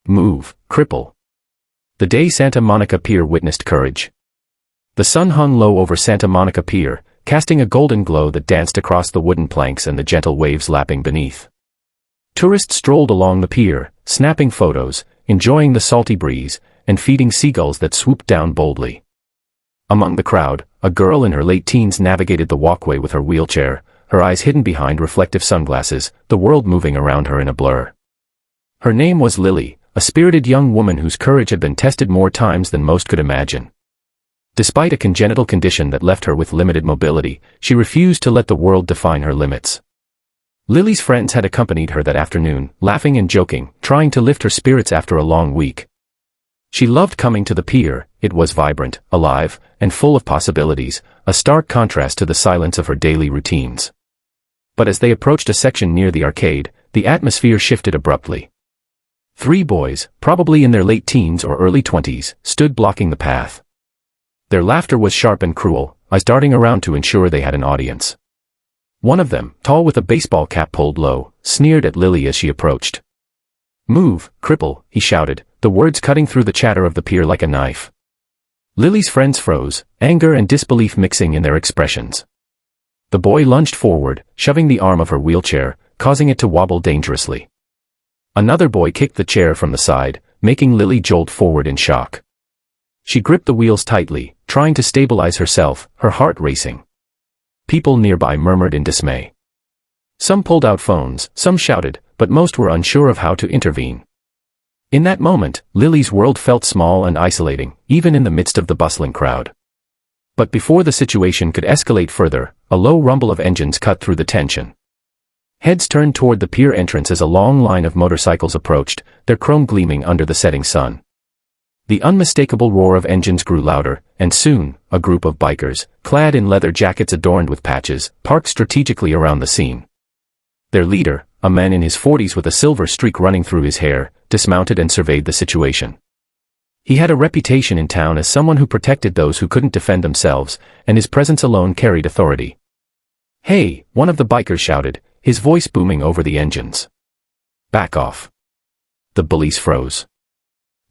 Move, Cripple. The day Santa Monica Pier witnessed courage. The sun hung low over Santa Monica Pier, casting a golden glow that danced across the wooden planks and the gentle waves lapping beneath. Tourists strolled along the pier, snapping photos, enjoying the salty breeze, and feeding seagulls that swooped down boldly. Among the crowd, a girl in her late teens navigated the walkway with her wheelchair, her eyes hidden behind reflective sunglasses, the world moving around her in a blur. Her name was Lily, a spirited young woman whose courage had been tested more times than most could imagine. Despite a congenital condition that left her with limited mobility, she refused to let the world define her limits. Lily's friends had accompanied her that afternoon, laughing and joking, trying to lift her spirits after a long week. She loved coming to the pier. It was vibrant, alive, and full of possibilities, a stark contrast to the silence of her daily routines. But as they approached a section near the arcade, the atmosphere shifted abruptly. 3 boys, probably in their late teens or early 20s, stood blocking the path. Their laughter was sharp and cruel, eyes darting around to ensure they had an audience. One of them, tall with a baseball cap pulled low, sneered at Lily as she approached. "Move, Cripple," he shouted, the words cutting through the chatter of the pier like a knife. Lily's friends froze, anger and disbelief mixing in their expressions. The boy lunged forward, shoving the arm of her wheelchair, causing it to wobble dangerously. Another boy kicked the chair from the side, making Lily jolt forward in shock. She gripped the wheels tightly, trying to stabilize herself, her heart racing. People nearby murmured in dismay. Some pulled out phones, some shouted, but most were unsure of how to intervene. In that moment, Lily's world felt small and isolating, even in the midst of the bustling crowd. But before the situation could escalate further, a low rumble of engines cut through the tension. Heads turned toward the pier entrance as a long line of motorcycles approached, their chrome gleaming under the setting sun. The unmistakable roar of engines grew louder, and soon, a group of bikers, clad in leather jackets adorned with patches, parked strategically around the scene. Their leader, a man in his 40s with a silver streak running through his hair, dismounted and surveyed the situation. He had a reputation in town as someone who protected those who couldn't defend themselves, and his presence alone carried authority. "Hey," one of the bikers shouted, his voice booming over the engines. "Back off." The bullies froze.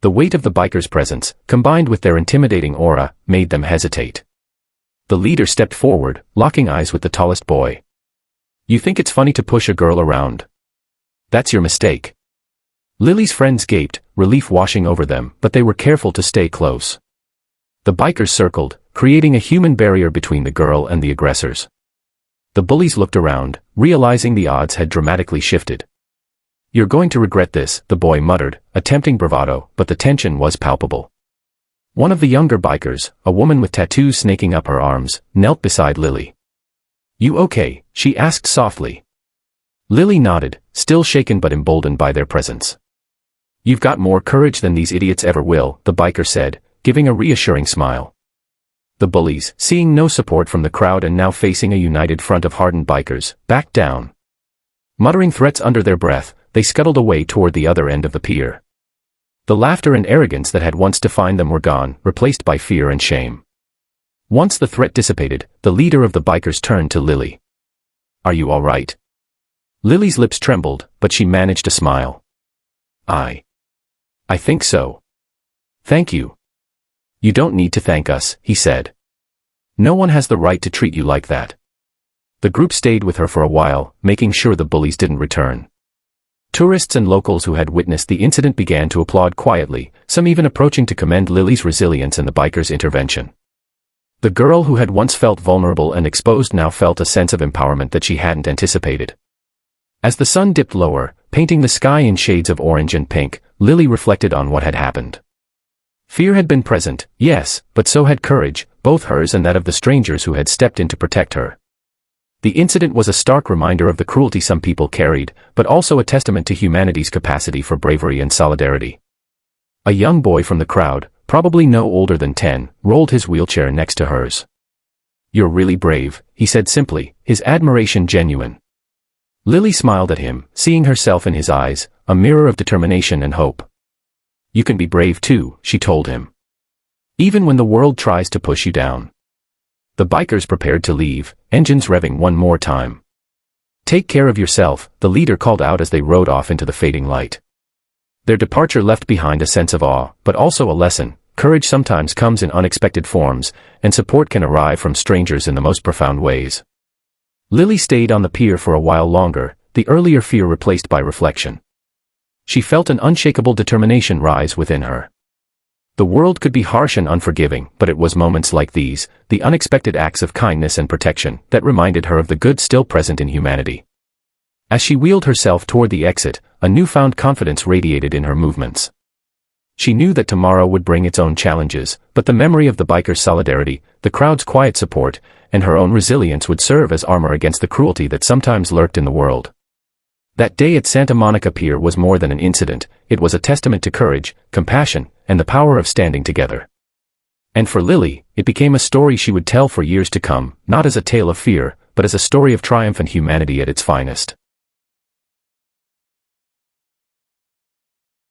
The weight of the bikers' presence, combined with their intimidating aura, made them hesitate. The leader stepped forward, locking eyes with the tallest boy. "You think it's funny to push a girl around? That's your mistake." Lily's friends gaped, relief washing over them, but they were careful to stay close. The bikers circled, creating a human barrier between the girl and the aggressors. The bullies looked around, realizing the odds had dramatically shifted. "You're going to regret this," the boy muttered, attempting bravado, but the tension was palpable. One of the younger bikers, a woman with tattoos snaking up her arms, knelt beside Lily. "You okay?" she asked softly. Lily nodded, still shaken but emboldened by their presence. "You've got more courage than these idiots ever will," the biker said, giving a reassuring smile. The bullies, seeing no support from the crowd and now facing a united front of hardened bikers, backed down. Muttering threats under their breath, they scuttled away toward the other end of the pier. The laughter and arrogance that had once defined them were gone, replaced by fear and shame. Once the threat dissipated, the leader of the bikers turned to Lily. "Are you all right?" Lily's lips trembled, but she managed to smile. I think so. Thank you." "You don't need to thank us," he said. "No one has the right to treat you like that." The group stayed with her for a while, making sure the bullies didn't return. Tourists and locals who had witnessed the incident began to applaud quietly, some even approaching to commend Lily's resilience and the bikers' intervention. The girl who had once felt vulnerable and exposed now felt a sense of empowerment that she hadn't anticipated. As the sun dipped lower, painting the sky in shades of orange and pink, Lily reflected on what had happened. Fear had been present, yes, but so had courage, both hers and that of the strangers who had stepped in to protect her. The incident was a stark reminder of the cruelty some people carried, but also a testament to humanity's capacity for bravery and solidarity. A young boy from the crowd, probably no older than 10, rolled his wheelchair next to hers. "You're really brave," he said simply, his admiration genuine. Lily smiled at him, seeing herself in his eyes, a mirror of determination and hope. "You can be brave too," she told him. "Even when the world tries to push you down." The bikers prepared to leave, engines revving one more time. "Take care of yourself," the leader called out as they rode off into the fading light. Their departure left behind a sense of awe, but also a lesson. Courage sometimes comes in unexpected forms, and support can arrive from strangers in the most profound ways. Lily stayed on the pier for a while longer, the earlier fear replaced by reflection. She felt an unshakable determination rise within her. The world could be harsh and unforgiving, but it was moments like these, the unexpected acts of kindness and protection, that reminded her of the good still present in humanity. As she wheeled herself toward the exit, a newfound confidence radiated in her movements. She knew that tomorrow would bring its own challenges, but the memory of the bikers' solidarity, the crowd's quiet support, and her own resilience would serve as armor against the cruelty that sometimes lurked in the world. That day at Santa Monica Pier was more than an incident, it was a testament to courage, compassion, and the power of standing together. And for Lily, it became a story she would tell for years to come, not as a tale of fear, but as a story of triumph and humanity at its finest.